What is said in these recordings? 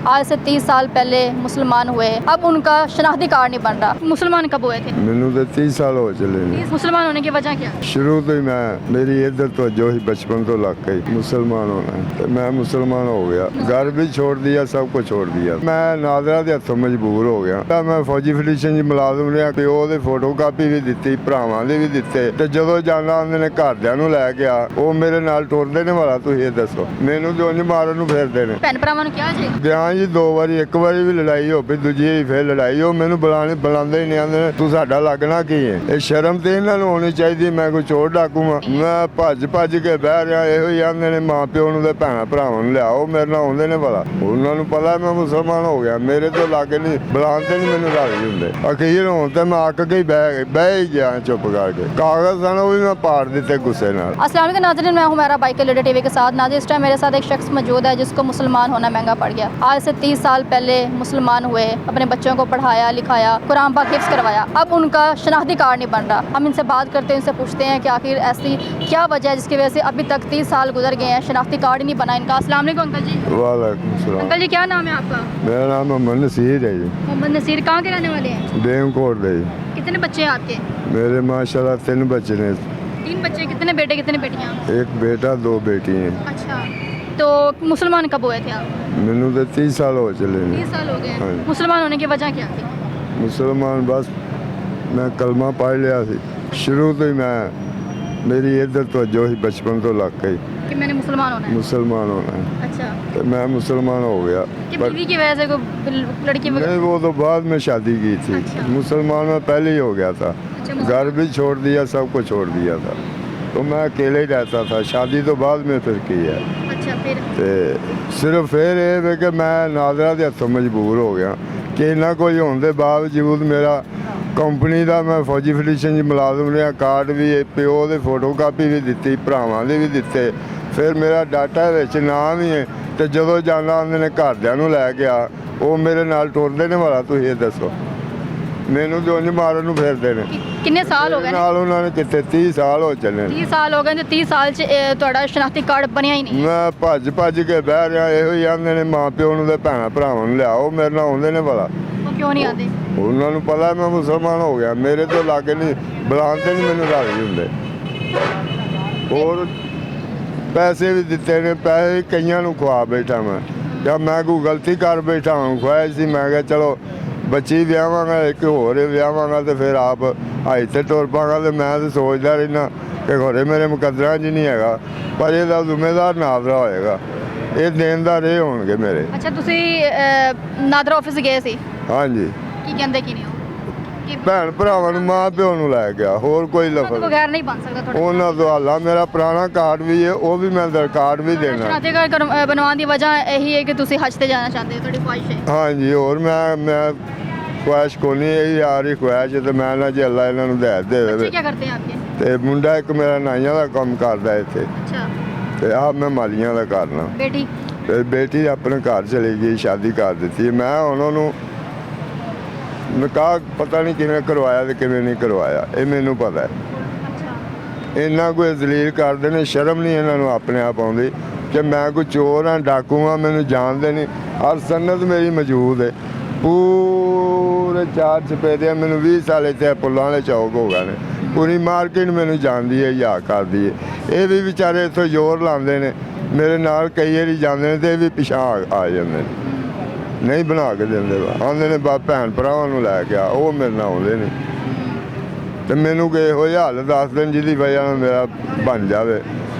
आज से 30 साल पहले मुसलमान हुए, अब उनका शनाख्ती कार्ड नहीं बन रहा। मुसलमान कब हुए थे? ਮੈਨੂੰ ਤੇ 30 ਸਾਲ ਹੋ ਚਲੇ ਨੇ। मुसलमान होने की वजह क्या? ਸ਼ੁਰੂ ਤੋਂ ਹੀ ਮੇਰੀ ਇੱਧਰ ਤੋਂ ਜੋ ਹੀ बचपन तो लग गई मुसलमान होना ਤੇ मैं मुसलमान हो गया। घर भी छोड़ दिया, सब कुछ छोड़ दिया। मैं नादरा ਦੇ ਹੱਥੋਂ ਮਜਬੂਰ ਹੋ ਗਿਆ ਤਾਂ ਮੈਂ ਫੌਜੀ ਫੈਡਰੇਸ਼ਨ 'ਚ ਮੁਲਾਜ਼ਮ ਰਿਹਾ। ਪਿਓ ਦੇ ਫੋਟੋ ਕਾਪੀ ਵੀ ਦਿੱਤੀ, ਭਰਾਵਾਂ ਦੇ ਵੀ ਦਿੱਤੇ ਤੇ ਜਦੋਂ ਜਾਣਾ ਉਹਦੇ ਨੇ ਘਰਦਿਆਂ ਨੂੰ ਲੈ ਗਿਆ। ਉਹ ਮੇਰੇ ਨਾਲ ਟੁਰਦੇ ਨੇ ਵਾਲਾ ਤੁਸੀਂ ਇਹ ਦੱਸੋ ਮੈਨੂੰ ਜੋ ਨਹੀਂ ਮਾਰਨ ਨੂੰ ਫਿਰਦੇ ਨੇ। ਭੈਣ ਭਰਾਵਾਂ ਨੂੰ ਕਿਹਾ ਜੀ ਗਿਆ ਜੀ 2 ਵਾਰੀ, ਇੱਕ ਵਾਰੀ ਵੀ ਲੜਾਈ ਹੋ ਪਈ, ਦੂਜੀ ਵਾਰੀ ਫਿਰ ਲੜਾਈ ਹੋ। ਮੈਨੂੰ ਬੁਲਾਉਂਦੇ ਹੀ ਨਹੀਂ, ਆਂਦੇ ਨੇ ਤੂੰ ਸਾਡਾ ਲੱਗਣਾ ਕੀ ਹੈ। ਇਹ ਸ਼ਰਮ ਤੇ ਇਹਨਾਂ ਨੂੰ ਹੋਣੀ ਚਾਹੀਦੀ। ਮੈਂ ਕੋਈ ਚੋਰ ਡਾਕੂ ਆ? ਮੈਂ ਭੱਜ ਕੇ ਬਹਿ ਰਿਹਾ। ਇਹੋ ਹੀ ਆਂਦੇ ਨੇ ਮਾਂ ਪਿਓ ਨੂੰ ਤੇ ਭੈਣਾਂ ਭਰਾਵਾਂ ਨੂੰ ਲਿਆਓ, ਮੇਰੇ ਨਾਲ ਆਉਂਦੇ ਨੇ ਭਲਾ। ਉਹਨਾਂ ਨੂੰ ਪਤਾ ਮੈਂ ਮੁਸਲਮਾਨ ਹੋ ਗਿਆ, ਮੇਰੇ ਤੋਂ ਲਾਗੇ ਨਹੀਂ ਬੁਲਾਉਂਦੇ ਨਹੀਂ, ਮੈਨੂੰ ਰਾਜ਼ੀ ਹੁੰਦੇ। ਅਖੀਰ ਹੁਣ ਤੇ ਮੈਂ ਅੱਕ ਕੇ ਬਹਿ ਹੀ ਗਿਆ ਚੁੱਪ ਕਰਕੇ। ਕਾਗਜ਼ ਸਨ ਉਹ ਵੀ ਮੈਂ ਪਾੜ ਦਿੱਤੇ गुस्से नाल। अस्सलाम वालेकुम नाज़रीन, मैं हूं मेरा बाइक लीडर टीवी के साथ। नाज़रीन, इस टाइम मेरे साथ एक शख्स मौजूद है जिसको मुसलमान होना महंगा पड़ गया। आज से 30 साल पहले मुसलमान हुए, अपने बच्चों को पढ़ाया लिखाया, कुरान पाक हिफ्ज़ करवाया, अब उनका शनाख्ती कार्ड नहीं बन रहा। हम इनसे बात करते हैं, इनसे पूछते हैं कि आखिर ऐसी क्या वजह है जिसकी वजह से अभी तक 30 साल गुजर गए हैं, शनाख्ती कार्ड ही नहीं बना इनका। अस्सलाम वालेकुम अंकल जी। वालेकुम सलाम। अंकल जी, क्या नाम है आपका? मेरा नाम मोहम्मद नसीर है जी। मोहम्मद नसीर, कहाँ के रहने वाले हैं? देवकोट दे। कितने बच्चे हैं आपके? मेरे माशाल्लाह 3 बच्चे ने। 3 बच्चे। कितने बेटे कितने बेटियाँ? एक बेटा 2 बेटी हैं। अच्छा, तो मुसलमान कब हुए थे आप? मैनू तो 30 साल हो चले ने। 30 साल हो गए। हाँ। मुसलमान होने की वजह क्या थी? मुसलमान बस मैं कलमा पढ़ लिया सी। शुरू तो ही मेरी इधर तो जो ही बचपन तो लग गई कि मैंने मुसलमान होना है। मुसलमान होना है अच्छा, तो मैं मुसलमान हो गया। कि पर बीवी की वजह से कोई लड़की नहीं, वो तो बाद में शादी की थी। अच्छा। मुसलमान में पहले ही हो गया था। अच्छा, घर भी छोड़ दिया, सब कुछ छोड़ दिया था। तो मैं अकेले ही रहता था। शादी तो बाद में फिर की है। अच्छा, फिर ਤੇ ਸਿਰਫ ਫਿਰ ਇਹ ਵੇ ਕਿ ਮੈਂ ਨਾਜ਼ਰਾ ਦੇ ਹੱਥੋਂ ਮਜਬੂਰ ਹੋ ਗਿਆ ਕਿ ਇੰਨਾ ਕੁਝ ਹੋਣ ਦੇ ਬਾਵਜੂਦ ਮੇਰਾ ਕੰਪਨੀ ਦਾ ਮੈਂ ਫੌਜੀ ਫੈਡਰੇਸ਼ਨ 'ਚ ਮੁਲਾਜ਼ਮ ਰਿਹਾ। ਕਾਰਡ ਵੀ ਪਿਓ ਦੇ ਫੋਟੋ ਕਾਪੀ ਵੀ ਦਿੱਤੀ, ਭਰਾਵਾਂ ਦੇ ਵੀ ਦਿੱਤੇ। ਫਿਰ ਮੇਰਾ ਡਾਟਾ ਵਿੱਚ ਨਾਮ ਵੀ ਹੈ ਤੇ ਜਦੋਂ ਜਾਣਾ ਉਹਦੇ ਨੇ ਘਰਦਿਆਂ ਨੂੰ ਲੈ ਗਿਆ। ਉਹ ਮੇਰੇ ਨਾਲ ਟੁਰਦੇ ਨੇ ਵਾਲਾ ਤੁਸੀਂ ਇਹ ਦੱਸੋ ਮੈਨੂੰ ਜੋ ਨਹੀਂ ਮਾਰਨ ਨੂੰ ਫਿਰਦੇ ਨੇ। किन्ने साल हो गए? ਨਾਲ ਉਹਨਾਂ ਨੇ ਕਿਤੇ 30 ਸਾਲ ਹੋ ਚੱਲੇ ਨੇ। 30 साल हो गए तो 30 साल च ਤੁਹਾਡਾ ਸ਼ਨਾਖਤੀ ਕਾਰਡ ਬਣਿਆ ਹੀ ਨਹੀਂ। ਮੈਂ ਭੱਜ ਕੇ ਬਹਿ ਰਿਹਾ। ਇਹੋ ਹੀ ਆਂਦੇ ਨੇ ਮਾਂ ਪਿਓ ਨੂੰ ਤੇ ਭੈਣਾਂ ਭਰਾਵਾਂ ਨੂੰ ਲਿਆਓ, ਮੇਰੇ ਨਾਲ ਆਉਂਦੇ ਨੇ ਭਲਾ। ਉਹ ਕਿਉਂ ਨਹੀਂ ਆਉਂਦੇ? ਉਹਨਾਂ ਨੂੰ ਪਤਾ ਮੈਂ ਮੁਸਲਮਾਨ ਹੋ ਗਿਆ, ਮੇਰੇ ਤੋਂ ਲਾਗੇ ਨਹੀਂ ਬੁਲਾਉਂਦੇ ਨਹੀਂ, ਮੈਨੂੰ ਰਾਜ਼ੀ ਹੁੰਦੇ। ਹੋਰ ਪੈਸੇ ਵੀ ਦਿੱਤੇ ਨੇ, ਪੈਸੇ ਕਈਆਂ ਨੂੰ ਖਵਾ ਬੈਠਾ ਮੈਂ। ਜਾਂ ਮੈਂ ਕੋਈ ਗਲਤੀ ਕਰ ਬੈਠਾ ਹਾਂ, ਖਵਾਇਆ ਸੀ। ਮੈਂ ਕਿਹਾ ਚਲੋ ਬੱਚੀ ਵਿਆਹਾਂਗਾ, ਇੱਕ ਹੋਰ ਵਿਆਹਾਂਗਾ ਤੇ ਫਿਰ ਆਪ ਇੱਥੇ ਤੁਰ ਪਾਂਗਾ। ਤੇ ਮੈਂ ਤਾਂ ਸੋਚਦਾ ਰਹਿਣਾ ਕਿ ਘਰੇ ਮੇਰੇ ਮੁਕੱਦਰਾਂ 'ਚ ਨਹੀਂ ਹੈਗਾ, ਪਰ ਇਹਦਾ ਜ਼ਿੰਮੇਦਾਰ ਨਾਜ਼ਰਾ ਹੋਏਗਾ। ਇਹ ਦੇਣਦਾਰ ਇਹ ਹੋਣਗੇ ਮੇਰੇ। ਅੱਛਾ, ਤੁਸੀਂ ਨਾਦਰਾ ਆਫਿਸ ਗਏ ਸੀ, ਹਾਂਜੀ, ਕੀ ਕਹਿੰਦੇ ਕੀ ਨਹੀਂ ਉਹ? ਕਿ ਭੈਣ ਭਰਾਵਾਂ ਨੂੰ ਮਾਂ ਪਿਓ ਨੂੰ ਲੈ ਗਿਆ, ਹੋਰ ਕੋਈ ਤੋਂ ਲਫ਼ਜ਼ ਬਗੈਰ ਨਹੀਂ ਬਣ ਸਕਦਾ ਤੁਹਾਡਾ ਉਹਨਾਂ ਤੋਂ ਹਾਲਾ। ਮੇਰਾ ਪੁਰਾਣਾ ਕਾਰਡ ਵੀ ਹੈ, ਉਹ ਵੀ ਮੈਂ ਕਾਰਡ ਵੀ ਦੇਣਾ। ਸ਼ਨਾਖਤੀ ਕਾਰਡ ਬਣਵਾਉਣ ਦੀ ਵਜ੍ਹਾ ਇਹੀ ਹੈ ਕਿ ਤੁਸੀਂ ਹੱਜ ਤੇ ਜਾਣਾ ਚਾਹੁੰਦੇ ਹੋ, ਤੁਹਾਡੀ ਖੁਆਇਸ਼ ਹੈ। ਹਾਂਜੀ, ਹੋਰ ਮੈਂ ਖੁਆਇਸ਼ ਕੋਈ ਨਹੀਂ, ਇਹ ਯਾਰ ਹੀ ਖੁਆਇਸ਼ ਹੈ। ਤੇ ਮੈਂ ਨਾ ਜੇ ਅੱਲਾ ਇਹਨਾਂ ਨੂੰ ਦੇ ਬੱਚੇ ਦੇਵੇ। ਕੀ ਕਰਦੇ हैं आपके? ਤੇ ਮੁੰਡਾ ਇੱਕ ਮੇਰਾ ਨਾਈਆਂ ਦਾ ਕੰਮ ਕਰਦਾ ਇੱਥੇ, अच्छा, ਤੇ ਆਪ ਮੈਂ ਮਾਲੀਆਂ ਦਾ ਕਰਨਾ। बेटी? ਤੇ ਬੇਟੀ ਆਪਣੇ ਘਰ ਚਲੀ ਗਈ, ਸ਼ਾਦੀ ਕਰ ਦਿੱਤੀ। ਮੈਂ ਉਹਨਾਂ ਨੂੰ ਨਿਕਾਹ ਪਤਾ ਨਹੀਂ ਕਿਵੇਂ ਕਰਵਾਇਆ ਤੇ ਕਿਵੇਂ ਨਹੀਂ ਕਰਵਾਇਆ, ਇਹ ਮੈਨੂੰ ਪਤਾ ਹੈ। अच्छा, ਇੰਨਾ ਕੋਈ ਜ਼ਲੀਲ ਕਰਦੇ ਨੇ, ਸ਼ਰਮ ਨਹੀਂ ਇਹਨਾਂ ਨੂੰ ਆਪਣੇ ਆਪ ਆਉਂਦੀ ਕਿ ਮੈਂ ਕੋਈ ਚੋਰ ਹਾਂ, ਡਾਕੂ ਹਾਂ, ਮੈਨੂੰ ਜਾਣਦੇ ਨਹੀਂ। ਹਰ ਸਨਦ ਮੇਰੀ ਮੌਜੂਦ ਹੈ, ਪੂਰੇ 4 ਚਪੇਰੇ। ਮੈਨੂੰ 20 ਸਾਲ ਇੱਥੇ ਪੁੱਲਾਂ ਵਾਲੇ ਚੌਕ ਹੋ ਗਏ ਨੇ। ਪੂਰੀ ਮਾਰਕੀਟ ਮੈਨੂੰ ਜਾਣਦੀ ਹੈ, ਯਾ ਕਰਦੀ ਹੈ। ਇਹ ਵੀ ਵਿਚਾਰੇ ਇੱਥੋਂ ਜ਼ੋਰ ਲਾਉਂਦੇ ਨੇ, ਮੇਰੇ ਨਾਲ ਕਈ ਵਾਰੀ ਜਾਂਦੇ ਨੇ ਤੇ ਇਹ ਵੀ ਪਿਛਾਂ ਆ ਜਾਂਦੇ ਨੇ, ਨਹੀਂ ਬਣਾ ਕੇ ਦਿੰਦੇ। ਆਉਂਦੇ ਨੇ ਬਾ ਭੈਣ ਭਰਾਵਾਂ ਨੂੰ ਲੈ ਗਿਆ, ਉਹ ਮੇਰੇ ਨਾਲ ਆਉਂਦੇ ਨੇ। ਤੇ ਮੈਨੂੰ ਕਿ ਇਹੋ ਜਿਹਾ ਹਾਲ ਦੱਸ ਦੇਣ ਜਿਹਦੀ ਵਜ੍ਹਾ ਨਾਲ ਮੇਰਾ ਬਣ ਜਾਵੇ।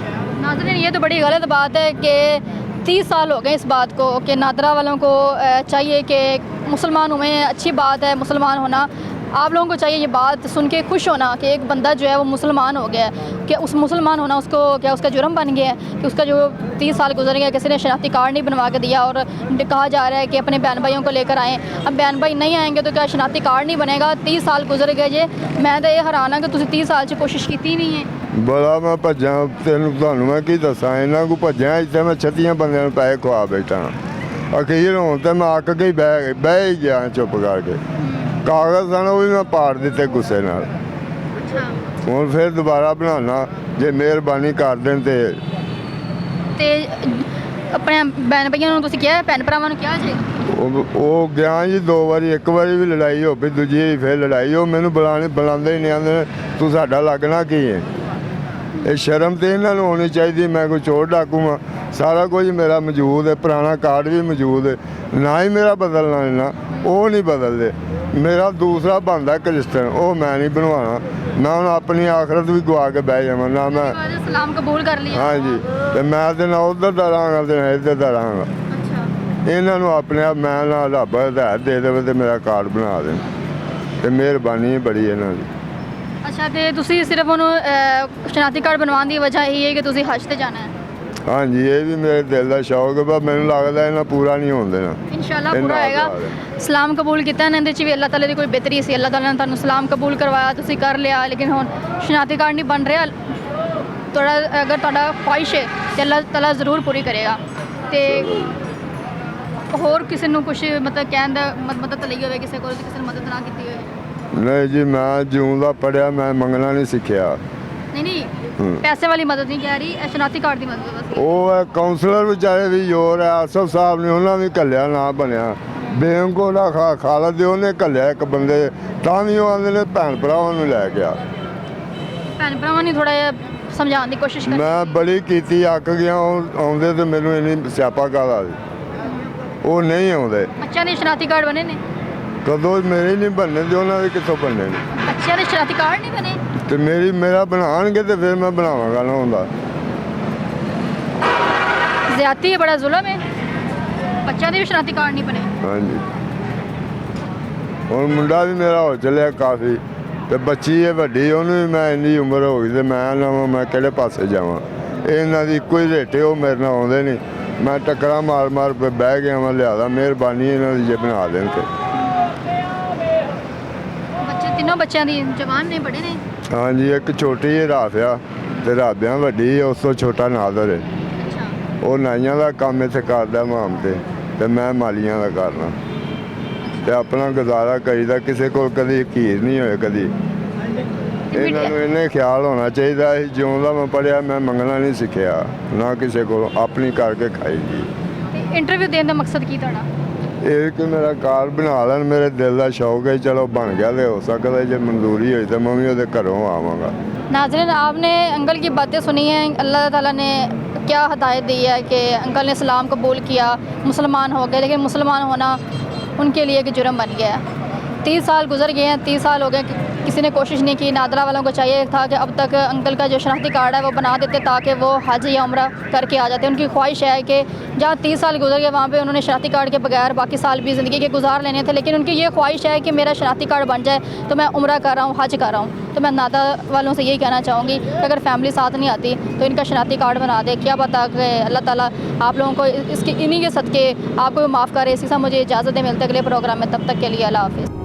नाज़रीन, ये तो बड़ी गलत बात है कि 30 साल हो गए इस बात को कि नादरा वालों को चाहिए कि मुसलमान हुए हैं, अच्छी बात है मुसलमान होना। आप लोगों को चाहिए ये बात सुन के खुश होना कि एक बंदा जो है वो मुसलमान हो गया है, कि उस मुसलमान होना उसको क्या उसका जुर्म बन गया है कि उसका जो 30 साल गुजर गया, किसी ने शनाख्ती कार्ड नहीं बनवा के दिया और कहा जा रहा है कि अपने बहन भाइयों को लेकर आएँ। अब बहन भाई नहीं आएंगे तो क्या शनाख्ती कार्ड नहीं बनेगा? 30 साल गुजर गए जे। मैं तो ये हैरान हाँ कि तुसीं 30 साल च कोशिश की नहीं है। ਬੜਾ ਮੈਂ ਭੱਜਾਂ, ਤੁਹਾਨੂੰ ਮੈਂ ਕੀ ਦੱਸਾਂ। ਇਹਨਾਂ ਕੋ ਭੱਜਾਂ ਇੱਥੇ ਮੈਂ 36 ਬੰਦਿਆਂ ਨੂੰ ਪੈਸੇ ਖਵਾ ਬੈਠਾ। ਅਖੀਰ ਹੁਣ ਤੇ ਮੈਂ ਅੱਕ ਕੇ ਹੀ ਬਹਿ ਹੀ ਗਿਆ ਚੁੱਪ ਕਰਕੇ। ਕਾਗਜ਼ ਸਨ ਉਹ ਵੀ ਮੈਂ ਪਾੜ ਦਿੱਤੇ ਗੁੱਸੇ ਨਾਲ। अच्छा, ਹੁਣ ਫਿਰ ਦੁਬਾਰਾ ਬਣਾਉਣਾ, ਜੇ ਮਿਹਰਬਾਨੀ ਕਰ ਦੇਣ ਤੇ। ਆਪਣੇ ਭੈਣ ਭਈਆਂ ਨੂੰ ਤੁਸੀਂ ਕਿਹਾ, ਭੈਣ ਭਰਾਵਾਂ ਨੂੰ ਕਿਹਾ ਜੀ? ਉਹ ਗਿਆ ਜੀ 2 ਵਾਰੀ, 1 ਵਾਰੀ ਵੀ ਲੜਾਈ ਹੋ ਪਈ, ਦੂਜੀ ਵਾਰੀ ਫਿਰ ਲੜਾਈ। ਉਹ ਮੈਨੂੰ ਬੁਲਾਉਂਦੇ ਹੀ ਨਹੀਂ, ਆਂਦੇ ਤੂੰ ਸਾਡਾ ਲੱਗਣਾ ਕੀ ਹੈ। ਇਹ ਸ਼ਰਮ ਤੇ ਇਹਨਾਂ ਨੂੰ ਹੋਣੀ ਚਾਹੀਦੀ। ਮੈਂ ਕੋਈ ਚੋਰ ਡਾਕੂ ਹਾਂ, ਸਾਰਾ ਕੁਝ ਮੇਰਾ ਮੌਜੂਦ ਹੈ, ਪੁਰਾਣਾ ਕਾਰਡ ਵੀ ਮੌਜੂਦ ਹੈ, ਨਾ ਹੀ ਮੇਰਾ ਬਦਲਣਾ ਇਹਨਾਂ, ਉਹ ਨਹੀਂ ਬਦਲਦੇ। ਮੇਰਾ ਦੂਸਰਾ ਬਣਦਾ ਕ੍ਰਿਸਚਨ, ਉਹ ਮੈਂ ਨਹੀਂ ਬਣਵਾਉਣਾ। ਮੈਂ ਹੁਣ ਆਪਣੀ ਆਖਰਤ ਵੀ ਗਵਾ ਕੇ ਬਹਿ ਜਾਵਾਂ ਨਾ। ਮੈਂ ਇਸਲਾਮ ਕਬੂਲ ਕਰ ਲਿਆ। ਹਾਂਜੀ, ਤੇ ਮੈਂ ਤੇ ਨਾ ਉੱਧਰ ਦਾ ਰਹਾਂਗਾ ਤੇ ਨਾ ਇੱਧਰ ਦਾ ਰਹਾਂਗਾ। ਅੱਛਾ, ਇਹਨਾਂ ਨੂੰ ਆਪਣੇ ਆਪ ਮੈਂ ਨਾ ਰੱਬ ਹਦਾਇਤ ਦੇ ਦੇਵੇ ਤੇ ਮੇਰਾ ਕਾਰਡ ਬਣਾ ਦੇਣ, ਤੇ ਮਿਹਰਬਾਨੀ ਹੈ ਬੜੀ ਇਹਨਾਂ ਦੀ। ਅੱਛਾ, ਤੇ ਤੁਸੀਂ ਸਿਰਫ ਉਹਨੂੰ ਸ਼ਨਾਖਤੀ ਕਾਰਡ ਬਣਵਾਉਣ ਦੀ ਵਜ੍ਹਾ ਇਹ ਹੈ ਕਿ ਤੁਸੀਂ ਹਜ ਤੇ ਜਾਣਾ ਹੈ? ਹਾਂਜੀ, ਇਹ ਵੀ ਮੇਰੇ ਦਿਲ ਦਾ ਸ਼ੌਕ ਹੈ, ਪਰ ਮੈਨੂੰ ਲੱਗਦਾ ਇਹਨਾਂ ਪੂਰਾ ਨਹੀਂ ਹੋਣ ਦੇਣਾ। ਇਨਸ਼ਾਅੱਲਾ ਪੂਰਾ ਹੋਏਗਾ। ਇਸਲਾਮ ਕਬੂਲ ਕੀਤਾ ਇਹਨਾਂ ਦੇ 'ਚ ਵੀ ਅੱਲਾਹ ਤਾਲਾ ਦੀ ਕੋਈ ਬਿਹਤਰੀ ਸੀ। ਅੱਲਾਹ ਤਾਲਾ ਨੇ ਤੁਹਾਨੂੰ ਇਸਲਾਮ ਕਬੂਲ ਕਰਵਾਇਆ, ਤੁਸੀਂ ਕਰ ਲਿਆ, ਲੇਕਿਨ ਹੁਣ ਸ਼ਨਾਖਤੀ ਕਾਰਡ ਨਹੀਂ ਬਣ ਰਿਹਾ। ਅਗਰ ਤੁਹਾਡਾ ਖੁਆਇਸ਼ ਹੈ ਤਾਂ ਅੱਲਾਹ ਤਾਲਾ ਜ਼ਰੂਰ ਪੂਰੀ ਕਰੇਗਾ। ਤੇ ਹੋਰ ਕਿਸੇ ਨੂੰ ਕੁਝ ਮਤਲਬ ਕਹਿਣ ਦਾ ਮਦਦ ਲਈ ਹੋਵੇ, ਕਿਸੇ ਕੋਲ ਕਿਸੇ ਨੇ ਮਦਦ ਨਾ ਕੀਤੀ ਹੋਵੇ? ਨਹੀਂ ਜੀ, ਮੈਂ ਜਿਉਂ ਦਾ ਪੜਿਆ, ਮੈਂ ਮੰਗਣਾ ਨਹੀਂ ਸਿੱਖਿਆ। ਨਹੀਂ, ਪੈਸੇ ਵਾਲੀ ਮਦਦ ਨਹੀਂ ਕਹਿ ਰਹੀ, ਇਹ ਸ਼ਨਾਖਤੀ ਕਾਰਡ ਦੀ ਮਦਦ ਬਸ। ਉਹ ਹੈ ਕਾਉਂਸਲਰ ਵਿਚਾਰੇ ਵੀ ਜ਼ੋਰ ਹੈ, ਆਸਫ ਸਾਹਿਬ ਨੇ ਉਹਨਾਂ ਵੀ ਘੱਲਿਆ, ਨਾ ਬਣਿਆ। ਬੇਗੋ ਦਾ ਖਾਲਦ ਦੇ ਉਹਨੇ ਘੱਲਿਆ ਇੱਕ ਬੰਦੇ, ਤਾਂ ਵੀ ਉਹ ਆਉਂਦੇ ਨੇ ਭੈਣ ਭਰਾਵਾਂ ਨੂੰ ਲੈ ਗਿਆ। ਭੈਣ ਭਰਾਵਾਂ ਨੇ ਥੋੜਾ ਜਿਹਾ ਸਮਝਾਉਣ ਦੀ ਕੋਸ਼ਿਸ਼ ਕੀਤੀ। ਮੈਂ ਬੜੀ ਕੀਤੀ, ਅੱਕ ਗਿਆ। ਉਹ ਆਉਂਦੇ ਤੇ ਮੈਨੂੰ ਇੰਨੀ ਸਿਆਪਾ ਕਾਹਦਾ ਸੀ, ਉਹ ਨਹੀਂ ਆਉਂਦੇ। ਬੱਚਿਆਂ ਦੇ ਸ਼ਨਾਖਤੀ ਕਾਰਡ ਬਣੇ ਨੇ? ਕਦੋਂ ਮੇਰੇ ਨਹੀਂ ਬਣਨੇ ਤੇ ਉਹਨਾਂ ਦੇ ਕਿੱਥੋਂ ਬਣਨੇ ਨੇ? ਬੱਚਿਆਂ ਦੇ ਸ਼ਨਾਖਤੀ ਕਾਰਡ ਨਹੀਂ ਬਣੇ? ਤੇ ਮੇਰਾ ਬਣਾਉਣਗੇ ਤੇ ਫਿਰ ਮੈਂ ਬਣਾਵਾਂਗਾ ਨਾ। ਹੁੰਦਾ ਜ਼ਿਆਦਤੀ ਹੈ, ਬੜਾ ਜ਼ੁਲਮ ਹੈ। ਬੱਚਿਆਂ ਦੇ ਵੀ ਸ਼ਨਾਖਤੀ ਕਾਰਡ ਨਹੀਂ ਬਣੇ? ਹਾਂਜੀ, ਹੁਣ ਮੁੰਡਾ ਵੀ ਮੇਰਾ ਹੋ ਚੱਲਿਆ ਕਾਫੀ, ਤੇ ਬੱਚੀ ਹੈ ਵੱਡੀ, ਉਹਨੂੰ ਵੀ ਮੈਂ ਇੰਨੀ ਉਮਰ ਹੋ ਗਈ ਤੇ ਮੈਂ ਕਿਹੜੇ ਪਾਸੇ ਜਾਵਾਂ। ਇਹਨਾਂ ਦੀ ਇੱਕੋ ਹੀ ਰੇਟੇ, ਉਹ ਮੇਰੇ ਨਾਲ ਆਉਂਦੇ ਨਹੀਂ। ਮੈਂ ਟੱਕਰਾਂ ਮਾਰ ਕੇ ਬਹਿ ਗਿਆ। ਮੈਂ ਲਿਆਦਾ, ਮਿਹਰਬਾਨੀ ਇਹਨਾਂ ਦੀ ਜੇ ਬਣਾ ਦੇਣ ਤੇ। ਬੱਚੇ ਤਿੰਨੋਂ ਬੱਚਿਆਂ ਦੀ ਜਵਾਨ ਨੇ, ਬੜੇ ਨੇ? ਹਾਂਜੀ, ਇੱਕ ਛੋਟੀ ਜਿਹੀ ਰਾਫਿਆ ਤੇ ਰਾਬਿਆਂ ਵੱਡੀ, ਉਸ ਤੋਂ ਛੋਟਾ ਨਾਦਰ ਹੈ। ਅੱਛਾ, ਉਹ ਨਾਈਆਂ ਦਾ ਕੰਮ ਇੱਥੇ ਕਰਦਾ ਮਾਮ ਤੇ ਮੈਂ ਮਾਲੀਆਂ ਦਾ ਕਰਨਾ, ਤੇ ਆਪਣਾ ਗੁਜ਼ਾਰਾ ਕਰੀਦਾ। ਕਿਸੇ ਕੋਲ ਕਦੀ ਹਕੀਰ ਨਹੀਂ ਹੋਏ ਕਦੀ। ਇਹਨਾਂ ਨੂੰ ਇਹਨੇ ਖਿਆਲ ਹੋਣਾ ਚਾਹੀਦਾ ਸੀ, ਜਿਉਂ ਦਾ ਮੈਂ ਪੜ੍ਹਿਆ ਮੈਂ ਮੰਗਣਾ ਨਹੀਂ ਸਿੱਖਿਆ, ਨਾ ਕਿਸੇ ਕੋਲ, ਆਪਣੀ ਕਰਕੇ ਖਾਈ ਜੀ। ਤੇ ਇੰਟਰਵਿਊ ਦੇਣ ਦਾ ਮਕਸਦ ਕੀ ਤੁਹਾਡਾ? ਇਹ ਕਿ ਮੇਰਾ ਕਾਰ ਬਣਾ ਲੈਣ, ਮੇਰੇ ਦਿਲ ਦਾ ਸ਼ੌਕ ਹੈ। ਚਲੋ ਬਣ ਗਿਆ ਤੇ ਹੋ ਸਕਦਾ ਜੇ ਮਨਜ਼ੂਰੀ ਹੋਈ ਤਾਂ ਮੈਂ ਵੀ ਉਹਦੇ ਘਰੋਂ ਆਵਾਂਗਾ। नाज़रीन, आपने अंकल की बातें सुनी हैं। अल्लाह ताला ने क्या हदायत दी है कि अंकल ने इस्लाम कबूल किया, मुसलमान हो गए, लेकिन मुसलमान होना उनके लिए एक जुर्म बन गया है। 30 साल गुजर गए हैं, 30 साल हो गए, किसी ने कोशिश नहीं की। नादरा वालों को चाहिए था कि अब तक अंकल का जो शनाख्ती कार्ड है वो बना देते ताकि वो हज या उम्रा करके आ जाते। उनकी ख्वाहिश है कि जहाँ 30 साल गुजर गए वहाँ पे उन्होंने शनाख्ती कार्ड के बगैर बाकी साल भी ज़िंदगी के गुजार लेने थे, लेकिन उनकी ये ख्वाहिश है कि मेरा शनाख्ती कार्ड बन जाए तो मैं उम्रा कर रहा हूँ, हज कर रहा हूँ। तो मैं नादा वालों से यही कहना चाहूँगी कि अगर फैमिली साथ नहीं आती तो इनका शनाख्ती कार्ड बना दे। क्या पता कि अल्लाह ताला आप लोगों को इसकी इन्हीं के सदक़े आपको भी माफ़ करे। इसी से मुझे इजाज़त दे, मिलते अगले प्रोग्राम में, तब तक के लिए अल्लाह हाफ़िज़।